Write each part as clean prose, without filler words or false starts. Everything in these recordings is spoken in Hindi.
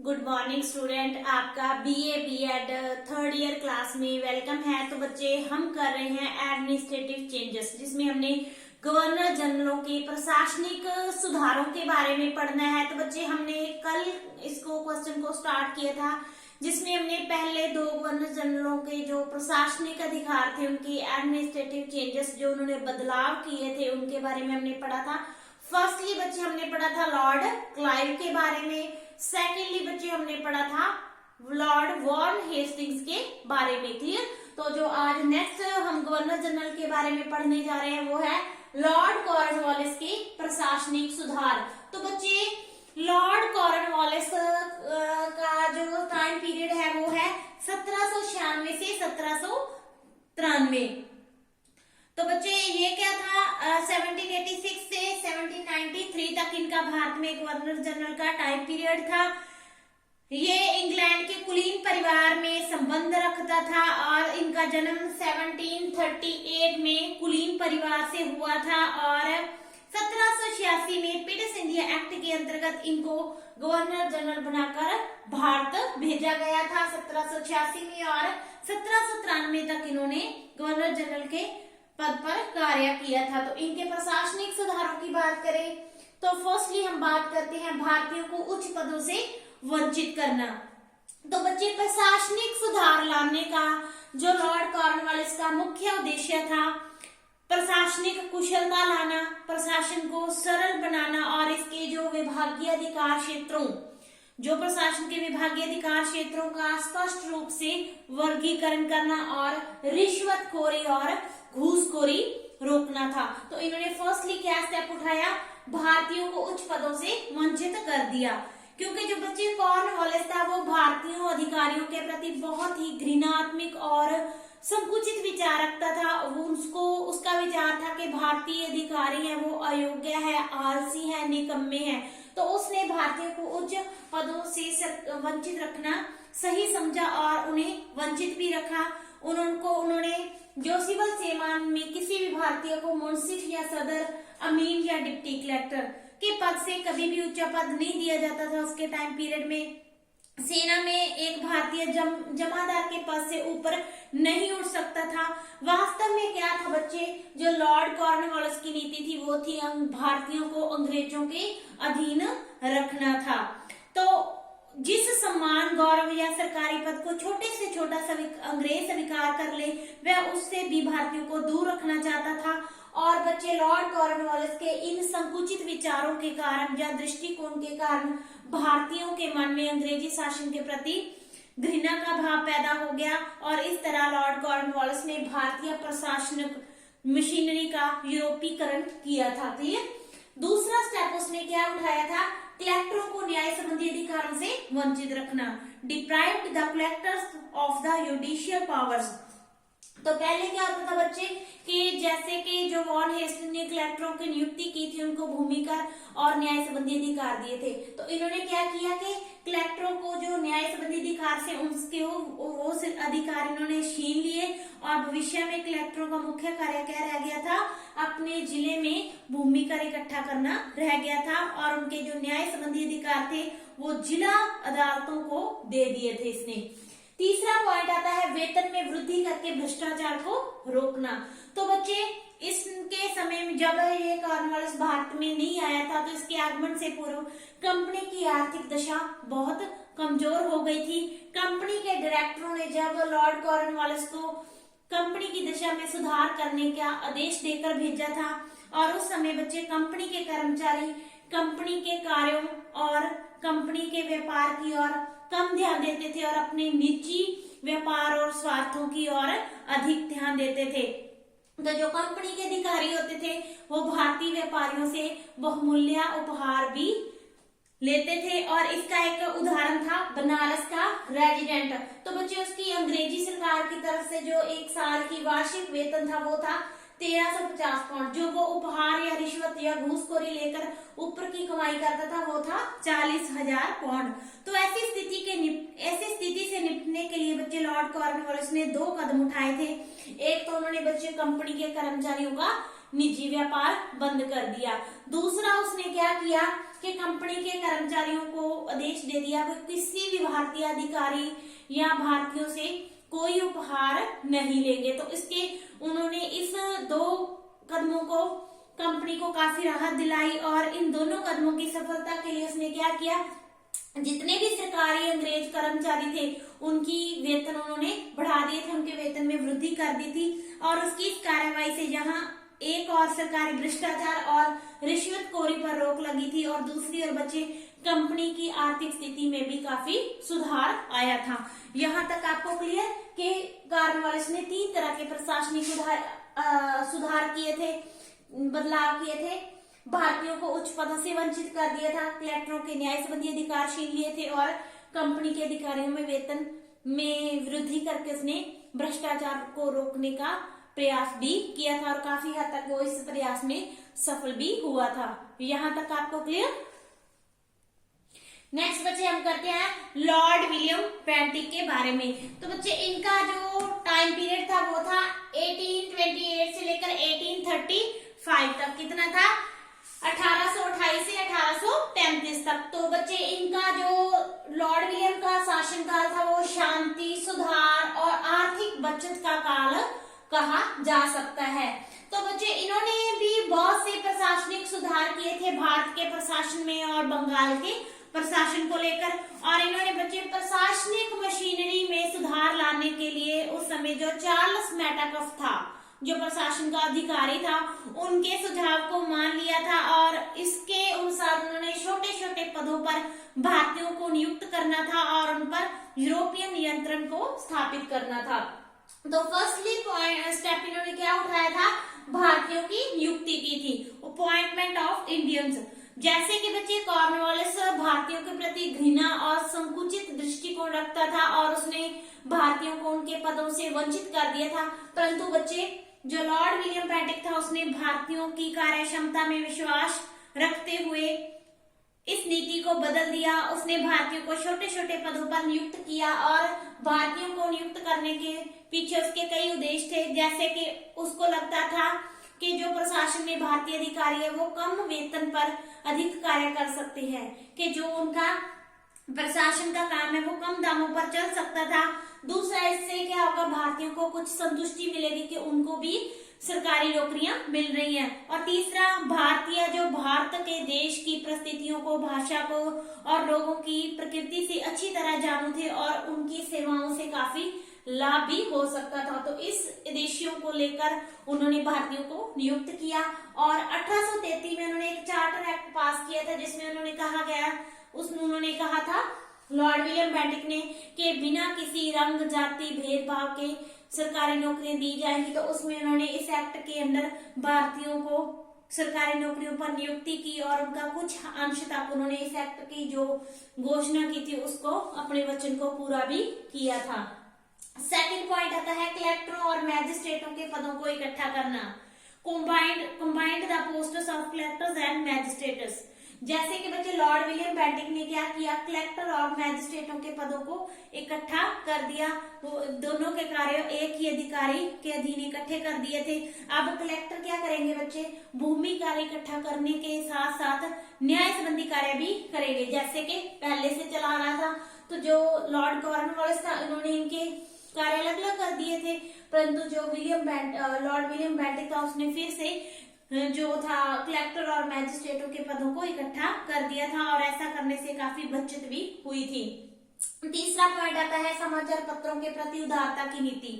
गुड मॉर्निंग स्टूडेंट, आपका BA BEd third year class में वेलकम है। तो बच्चे हम कर रहे हैं एडमिनिस्ट्रेटिव चेंजेस, जिसमें हमने गवर्नर जनरलों के प्रशासनिक सुधारों के बारे में पढ़ना है। तो बच्चे हमने कल इसको क्वेश्चन को स्टार्ट किया था, जिसमें हमने पहले दो गवर्नर जनरलों के जो प्रशासनिक अधिकार थे, उनकी एडमिनिस्ट्रेटिव चेंजेस जो उन्होंने बदलाव किए थे उनके बारे में हमने पढ़ा था। फर्स्टली बच्चे हमने पढ़ा था लॉर्ड क्लाइव के बारे में। सेकेंडली बच्चे हमने पढ़ा था लॉर्ड वॉर्न हेस्टिंग्स के बारे में। क्लियर? तो जो आज नेक्स्ट हम गवर्नर जनरल के बारे में पढ़ने जा रहे हैं वो है लॉर्ड कॉर्नवालिस के प्रशासनिक सुधार। तो बच्चे लॉर्ड कॉर्नवालिस का जो टाइम पीरियड है वो है 1796 से 1793। तो बच्चे ये क्या था, 1786 से 1793 तक इनका भारत में गवर्नर जनरल का टाइम पीरियड था। ये इंग्लैंड के कुलीन परिवार में संबंध रखता था और इनका जन्म 1738 में कुलीन परिवार से हुआ था और 1786 में पिटिस इंडिया एक्ट के अंतर्गत इनको गवर्नर जनरल बनाकर भारत भेजा गया था 1786 में, और 1793 तक इन्होंने गवर्नर जनरल के पद पर कार्य किया था। तो इनके प्रशासनिक सुधारों की बात करें तो फर्स्टली हम बात करते हैं भारतीयों को उच्च पदों से वंचित करना। तो बच्चे प्रशासनिक सुधार लाने का जो लॉर्ड कॉर्नवालिस का मुख्य उद्देश्य था, प्रशासनिक कुशलता लाना, प्रशासन को सरल बनाना और इसके जो विभागीय अधिकार क्षेत्रों, जो प्रशासन के विभागीय अधिकार क्षेत्रों का स्पष्ट रूप से वर्गीकरण करना और रिश्वतखोरी और घूसखोरी रोकना था। तो इन्होंने फर्स्टली क्या स्टेप उठाया, भारतीयों को उच्च पदों से वंचित कर दिया, क्योंकि जो बच्चे कॉर्नवालिस था वो भारतीयों अधिकारियों के प्रति बहुत ही घृणात्मक और संकुचित विचार रखता था। उसका विचार था कि भारतीय अधिकारी है वो अयोग्य है, आलसी है, निकम्मे है। तो उसने भारतीयों को उच्च पदों से वंचित रखना सही समझा और उन्हें वंचित भी रखा। उन्होंने जो सिविल सेवा में किसी भी भारतीय को मुंसिफ या सदर, अमीन या डिप्टी कलेक्टर के पद से कभी भी उच्च पद नहीं दिया जाता था। उसके टाइम पीरियड में सेना में एक भारतीय जमादार के पद से ऊपर नहीं उठ सकता था। वास्तव में क्या था बच्चे, जो लॉर्ड कॉर्नवालिस की नीति थी वो थी भारतीयों को अंग्रेजों के अधीन रखना था। तो जिस सम्मान, गौरव या सरकारी पद को छोटे से छोटा अंग्रेज स्वीकार कर ले, वह उससे भी भारतीयों को दूर रखना चाहता था। और बच्चे लॉर्ड कॉर्नवालिस के इन संकुचित विचारों के कारण या दृष्टिकोण के कारण भारतीयों के मन में अंग्रेजी शासन के प्रति घृणा का भाव पैदा हो गया और इस तरह लॉर्ड कॉर्नवालिस ने भारतीय प्रशासनिक मशीनरी का यूरोपीकरण किया था। दूसरा स्टेप उसने क्या उठाया था, कलेक्टरों को न्याय संबंधी अधिकारों से वंचित रखना, deprived the collectors of the judicial powers. तो पहले क्या होता था बच्चे कि जैसे कि जो वॉर्न हेस्टिंग्स ने कलेक्टरों की नियुक्ति की थी, उनको भूमि कर और न्याय संबंधी अधिकार दिए थे। तो इन्होंने क्या किया कि कलेक्टरों को जो न्याय संबंधी अधिकार से उसके वो अधिकार इन्होंने छीन लिए और भविष्य में कलेक्टरों का मुख्य कार्य क्या रह गया था, अपने जिले में भूमि कर इकट्ठा करना रह गया था और उनके जो न्याय संबंधी अधिकार थे वो जिला अदालतों को दे दिए थे इसने। तीसरा पॉइंट आता है वेतन में वृद्धि करके भ्रष्टाचार को रोकना। तो बच्चे इसके समय में जब ये कॉर्नवालिस भारत में नहीं आया था तो इसके आगमन से पूर्व कंपनी की आर्थिक दशा बहुत कमजोर हो गई थी। कंपनी के डायरेक्टरों ने जब लॉर्ड कॉर्नवालिस को कंपनी की दशा में सुधार करने का आदेश देकर भेजा था और उस समय बच्चे कंपनी के कर्मचारी कंपनी के कार्यों और कंपनी के व्यापार की ओर कम ध्यान देते थे और अपने निजी व्यापार और स्वार्थों की ओर अधिक ध्यान देते थे। तो जो कंपनी के अधिकारी होते थे वो भारतीय व्यापारियों से बहुमूल्य उपहार भी लेते थे और इसका एक उदाहरण था बनारस का रेजिडेंट। तो बच्चे उसकी अंग्रेजी सरकार की तरफ से जो एक साल की वार्षिक वेतन था वो था 1350 पाउंड। जो वो उपहार या रिश्वत या घूसखोरी लेकर ऊपर की कमाई करता था वो था 40,000 पाउंड। तो ऐसी स्थिति से निपटने के लिए बच्चे लॉर्ड कॉर्नवालिस ने दो कदम उठाए थे। एक तो उन्होंने बच्चे कंपनी के कर्मचारियों का निजी व्यापार बंद कर दिया। दूसरा उसने क्या किया कि कंपनी के कर्मचारियों को आदेश दे दिया कि किसी भी भारतीय अधिकारी या भारतीयों से कोई उपहार नहीं लेंगे। तो इसके उन्होंने इस 2 कदमों को कंपनी को काफी राहत दिलाई और इन दोनों कदमों की सफलता के लिए उसने क्या किया, जितने भी सरकारी अंग्रेज कर्मचारी थे उनकी वेतन उन्होंने बढ़ा दिए थे, उनके वेतन में वृद्धि कर दी थी। और उसकी इस कार्रवाई से जहां एक और सरकारी भ्रष्टाचार और रिश्वतखोरी पर रोक लगी थी और दूसरी ओर बच्चे कंपनी की आर्थिक स्थिति में भी काफी सुधार आया था। यहाँ तक आपको क्लियर कि कॉर्नवालिस ने 3 तरह के प्रशासनिक सुधार किए थे, बदलाव किए थे। भारतीयों को उच्च पदों से वंचित कर दिया था, कलेक्टरों के न्याय संबंधी अधिकार छीन लिए थे और कंपनी के अधिकारियों में वेतन में वृद्धि करके उसने भ्रष्टाचार को रोकने का प्रयास भी किया था और काफी हद तक वो इस प्रयास में सफल भी हुआ था। यहाँ तक आपको क्लियर। नेक्स्ट बच्चे हम करते हैं लॉर्ड विलियम बेंटिक के बारे में। तो बच्चे इनका जो टाइम पीरियड था वो था 1828 से लेकर 1835 तक। कितना था? 1828 से 1833 तक। तो बच्चे इनका जो लॉर्ड विलियम का शासनकाल था वो शांति, सुधार और आर्थिक बचत का काल कहा जा सकता है। तो बच्चे इन्होंने भी बहुत से प्रशासनिक सुधार किए थे भारत के प्रशासन में और बंगाल के प्रशासन को लेकर। और इन्होंने बच्चे प्रशासनिक मशीनरी में सुधार लाने के लिए उस समय जो चार्ल्स मेटाकफ था, जो प्रशासन का अधिकारी था, उनके सुझाव को मान लिया था और इसके अनुसार उन्होंने छोटे छोटे पदों पर भारतीयों को नियुक्त करना था और उन पर यूरोपियन नियंत्रण को स्थापित करना था। तो फर्स्टली स्टेप इन्होंने क्या उठाया था? भारतीयों की नियुक्ति की थी, अपॉइंटमेंट ऑफ इंडियंस। जैसे कि बच्चे कॉर्नवालिस भारतीयों के प्रति घृणा और संकुचित दृष्टिकोण रखता था और उसने भारतीयों को उनके पदों से वंचित कर दिया था, परंतु बच्चे जो लॉर्ड विलियम बेंटिक था उसने भारतीयों की कार्य क्षमता में विश्वास रखते हुए इस नीति को बदल दिया। उसने भारतीयों को छोटे छोटे पदों पर नियुक्त किया और भारतीयों को नियुक्त करने के पीछे उसके कई उद्देश्य थे। जैसे कि उसको लगता था कि जो प्रशासन में भारतीय अधिकारी है वो कम वेतन पर अधिक कार्य कर सकते हैं, कि जो उनका प्रशासन का काम है वो कम दामों पर चल सकता था। दूसरा, इससे क्या होगा, भारतीयों को कुछ संतुष्टि मिलेगी कि उनको भी सरकारी नौकरियां मिल रही हैं। और तीसरा, भारतीय जो भारत के देश की परिस्थितियों को, भाषा को और लोगों की प्रकृति से अच्छी तरह जानू थे और उनकी सेवाओं से काफी लाभ भी हो सकता था। तो इस उद्देश्यों को लेकर उन्होंने भारतीयों को नियुक्त किया और 1833 में उन्होंने एक चार्टर एक्ट पास किया था जिसमें उन्होंने कहा था लॉर्ड विलियम बेंटिक ने कि बिना किसी रंग, जाति भेदभाव के सरकारी नौकरियां दी जाएंगी। तो उसमें उन्होंने इस एक्ट के अंदर भारतीयों को सरकारी नौकरियों पर नियुक्ति की और उनका कुछ अंश तक उन्होंने इस एक्ट की जो घोषणा की थी उसको, अपने वचन को पूरा भी किया था। सेकंड पॉइंट आता है कलेक्टरों और मैजिस्ट्रेटों के पदों को इकट्ठा करना। Combined the posts of collectors and magistrates. जैसे कि बच्चे लॉर्ड विलियम बेंटिक ने क्या किया, कलेक्टर और मैजिस्ट्रेटों के पदों को इकट्ठा कर दिया। वो दोनों के कार्य एक ही अधिकारी के अधीन इकट्ठे कर दिए थे। अब कलेक्टर क्या करेंगे बच्चे, भूमि कार्य इकट्ठा करने के साथ साथ न्याय संबंधी कार्य भी करेंगे, जैसे कि पहले से चला रहा था। तो जो लॉर्ड कॉर्नवालिस था इन्होंने इनके कार्य अलग अलग कर दिए थे, परंतु जो लॉर्ड विलियम बेंटिक था उसने फिर से जो था कलेक्टर और मैजिस्ट्रेटों के पदों को इकट्ठा कर दिया था और ऐसा करने से काफी बचत भी हुई थी। तीसरा पॉइंट आता है समाचार पत्रों के प्रति उदारता की नीति,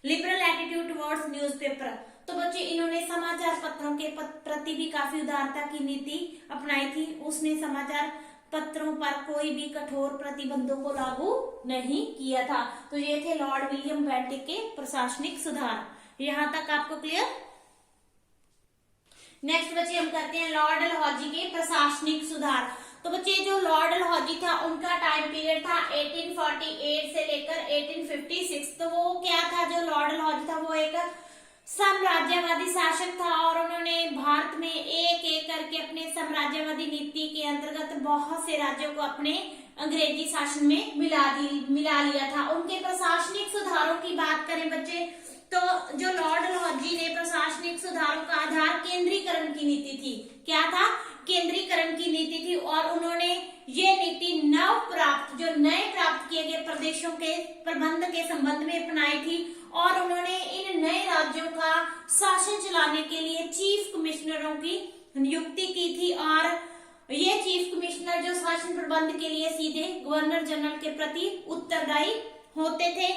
लिबरल एटीट्यूड टुवर्ड्स न्यूज़पेपर। तो बच्चे इन्होंने समाचार पत्रों के प्रति भी काफी उदारता की नीति अपनाई थी। उसने समाचार पत्रों पर कोई भी कठोर प्रतिबंधों को लागू नहीं किया था। तो ये थे लॉर्ड विलियम बेंटिक के प्रशासनिक सुधार। यहाँ तक आपको क्लियर। नेक्स्ट बच्चे हम करते हैं लॉर्ड डलहौजी के प्रशासनिक सुधार। तो बच्चे जो लॉर्ड डलहौजी था उनका टाइम पीरियड था 1848 से लेकर 1856। तो वो क्या था, जो लॉर्ड डलहौजी था वो एक साम्राज्यवादी शासक था और उन्होंने भारत में एक एक करके अपने साम्राज्यवादी नीति के अंतर्गत बहुत से राज्यों को अपने अंग्रेजी शासन में मिला लिया था। उनके प्रशासनिक सुधारों की बात करें बच्चे, तो जो लॉर्ड डलहौजी ने प्रशासनिक सुधारों का आधार केंद्रीकरण की नीति थी। क्या था? केंद्रीकरण की नीति थी और उन्होंने ये नीति नए प्राप्त किए गए प्रदेशों के प्रबंध के संबंध में अपनाई थी और उन्होंने इन नए राज्यों का शासन चलाने के लिए चीफ कमिश्नरों की नियुक्ति की थी और ये चीफ कमिश्नर जो शासन प्रबंध के लिए सीधे गवर्नर जनरल के प्रति उत्तरदायी होते थे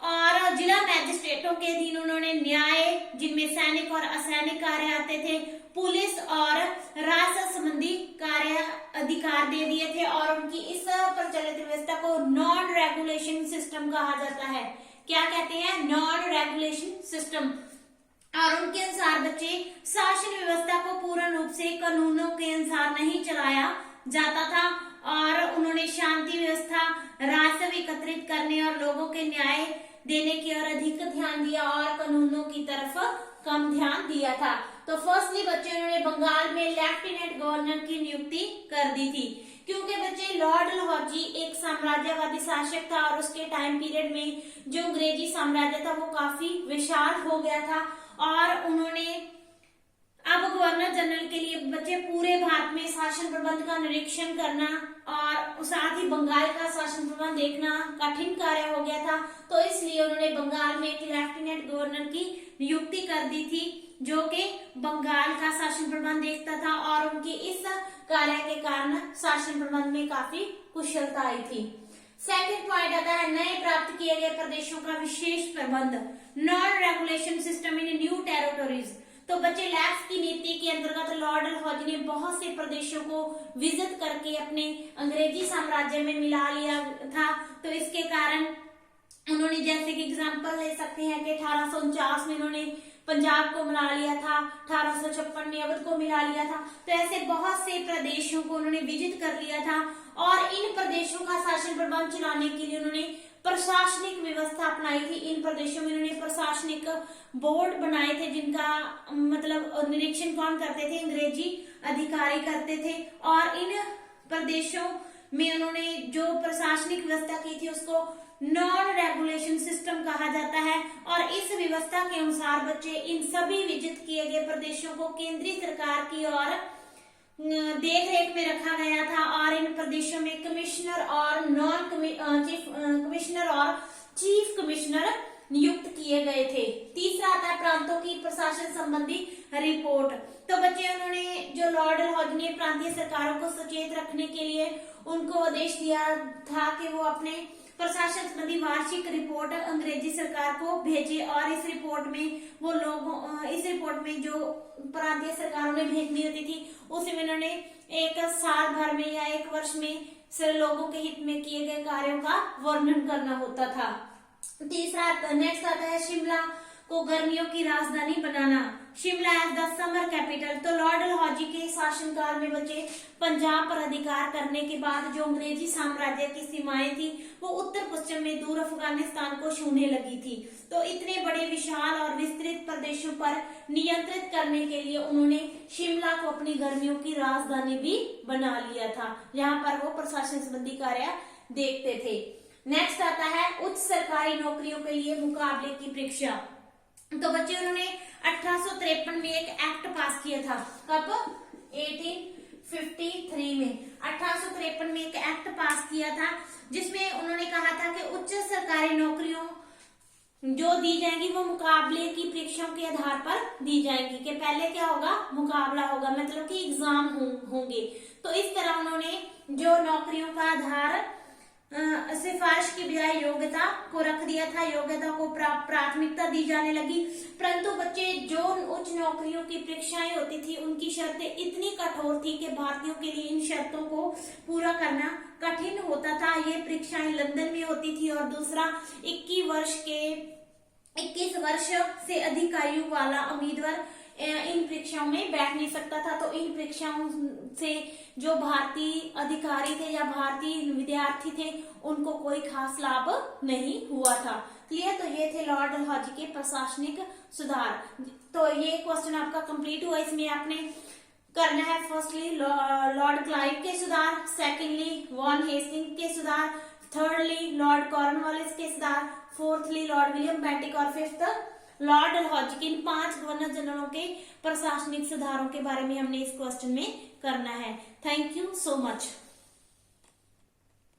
और जिला मैजिस्ट्रेटों के अधीन उन्होंने न्याय, जिनमें सैनिक और असैनिक कार्य आते थे, पुलिस और राजस्व संबंधी कार्य अधिकार दे दिए थे और उनकी इस प्रचलित व्यवस्था को नॉन रेगुलेशन सिस्टम कहा जाता है। क्या कहते हैं? Non regulation system. और उनके अनुसार बच्चे शासन व्यवस्था को पूर्ण रूप से कानूनों के अनुसार नहीं चलाया जाता था और उन्होंने शांति व्यवस्था, राजस्व एकत्रित करने और लोगों के न्याय देने की ओर अधिक ध्यान दिया और कानूनों की तरफ कम ध्यान दिया था। तो फर्स्टली बच्चे उन्होंने बंगाल में लेफ्टिनेंट गवर्नर की नियुक्ति कर दी थी क्योंकि बच्चे लॉर्ड डलहौजी एक साम्राज्यवादी शासक था और उसके टाइम पीरियड में जो अंग्रेजी साम्राज्य था वो काफी विशाल हो गया था और उन्होंने अब गवर्नर जनरल के लिए बच्चे पूरे भारत में शासन प्रबंध का निरीक्षण करना और साथ ही बंगाल का शासन प्रबंध देखना कठिन कार्य हो गया था। तो इसलिए उन्होंने बंगाल में एक लेफ्टिनेंट गवर्नर की नियुक्ति कर दी थी जो कि बंगाल का शासन प्रबंध देखता था और उनकी इस कार्य के कारण शासन प्रबंध में काफी कुशलता आई थी। सेकंड पॉइंट आता है नए प्राप्त किए गए प्रदेशों का विशेष प्रबंध, non regulation system in new territories. तो बच्चे लैप्स की नीति के अंतर्गत लॉर्ड डलहौजी ने बहुत से प्रदेशों को विजिट करके अपने अंग्रेजी साम्राज्य में मिला लिया था। तो इसके कारण उन्होंने जैसे कि एग्जांपल ले सकते हैं कि 1849 में उन्होंने पंजाब को मिला लिया था, 1856 में अवध को मिला लिया था। तो ऐसे बहुत से प्रदेशों को उन्होंने विजिट कर लिया था और इन प्रदेशों का शासन प्रबंध चलाने के लिए उन्होंने प्रशासनिक व्यवस्था अपनाई थी। इन प्रदेशों में उन्होंने प्रशासनिक बोर्ड बनाए थे जिनका मतलब निरीक्षण कौन करते थे? अंग्रेजी अधिकारी करते थे और इन प्रदेशों में उन्होंने जो प्रशासनिक व्यवस्था की थी उसको नॉन रेगुलेशन सिस्टम कहा जाता है और इस व्यवस्था के अनुसार बच्चे इन सभी विजिट किए गए प्रदेशों को केंद्रीय सरकार की ओर देख रेख में रखा गया था और इन प्रदेशों में कमिश्नर और चीफ कमिश्नर नियुक्त किए गए थे। तीसरा आता है प्रांतों की प्रशासन संबंधी रिपोर्ट। तो बच्चे उन्होंने जो लॉर्ड डलहौजी ने प्रांतीय सरकारों को सचेत रखने के लिए उनको आदेश दिया था कि वो अपने प्रशासन संबंधी वार्षिक रिपोर्ट अंग्रेजी सरकार को भेजे और इस रिपोर्ट में जो प्रांतीय सरकारों ने भेजनी होती थी उसमें उन्होंने एक साल भर में या एक वर्ष में लोगों के हित में किए गए कार्यों का वर्णन करना होता था। तीसरा नेक्स्ट आता है शिमला को गर्मियों की राजधानी बनाना, Shimla as the summer capital. तो लॉर्ड डलहौजी के शासनकाल में बचे पंजाब पर अधिकार करने के बाद जो अंग्रेजी साम्राज्य की सीमाएं थी वो उत्तर पश्चिम में दूर अफगानिस्तान को छूने लगी थी। तो इतने बड़े विशाल और विस्तृत प्रदेशों पर नियंत्रित करने के लिए उन्होंने शिमला को अपनी गर्मियों की राजधानी भी बना लिया था जहाँ पर वो प्रशासन संबंधी कार्य देखते थे। नेक्स्ट आता है उच्च सरकारी नौकरियों के लिए मुकाबले की परीक्षा। तो बच्चे उन्होंने 1853 में एक एक्ट पास किया था। कब? 1853 में 1853 में एक एक्ट पास किया था जिसमें उन्होंने कहा था कि उच्च सरकारी नौकरियों जो दी जाएंगी वो मुकाबले की परीक्षाओं के आधार पर दी जाएंगी कि पहले क्या होगा? मुकाबला होगा, मतलब कि एग्जाम होंगे। तो इस तरह उन्होंने जो नौकरियों का आधार सिफारिश की बजाय योग्यता को रख दिया था, योग्यता को प्राथमिकता दी जाने लगी। परंतु बच्चे जो उच्च नौकरियों की परीक्षाएं होती थी उनकी शर्तें इतनी कठोर थी कि भारतीयों के लिए इन शर्तों को पूरा करना कठिन होता था। ये परीक्षाएं लंदन में होती थी और दूसरा 21 वर्ष से अधिक आयु वाला उम्मीदवार इन परीक्षाओं में बैठ नहीं सकता था। तो इन परीक्षाओं से जो भारतीय अधिकारी थे या भारतीय विद्यार्थी थे उनको कोई खास लाभ नहीं हुआ था। क्लियर? तो ये थे लॉर्ड डलहौजी के प्रशासनिक सुधार। तो ये क्वेश्चन आपका कंप्लीट हुआ। इसमें आपने करना है फर्स्टली लॉर्ड क्लाइव के सुधार, सेकेंडली वॉन हेस्टिंग के सुधार, थर्डली लॉर्ड कॉर्नवालिस के सुधार, फोर्थली लॉर्ड विलियम बेंटिक और फिफ्थ लॉर्ड डलहौजी के। इन 5 गवर्नर जनरलों के प्रशासनिक सुधारों के बारे में हमने इस क्वेश्चन में करना है। Thank you so much.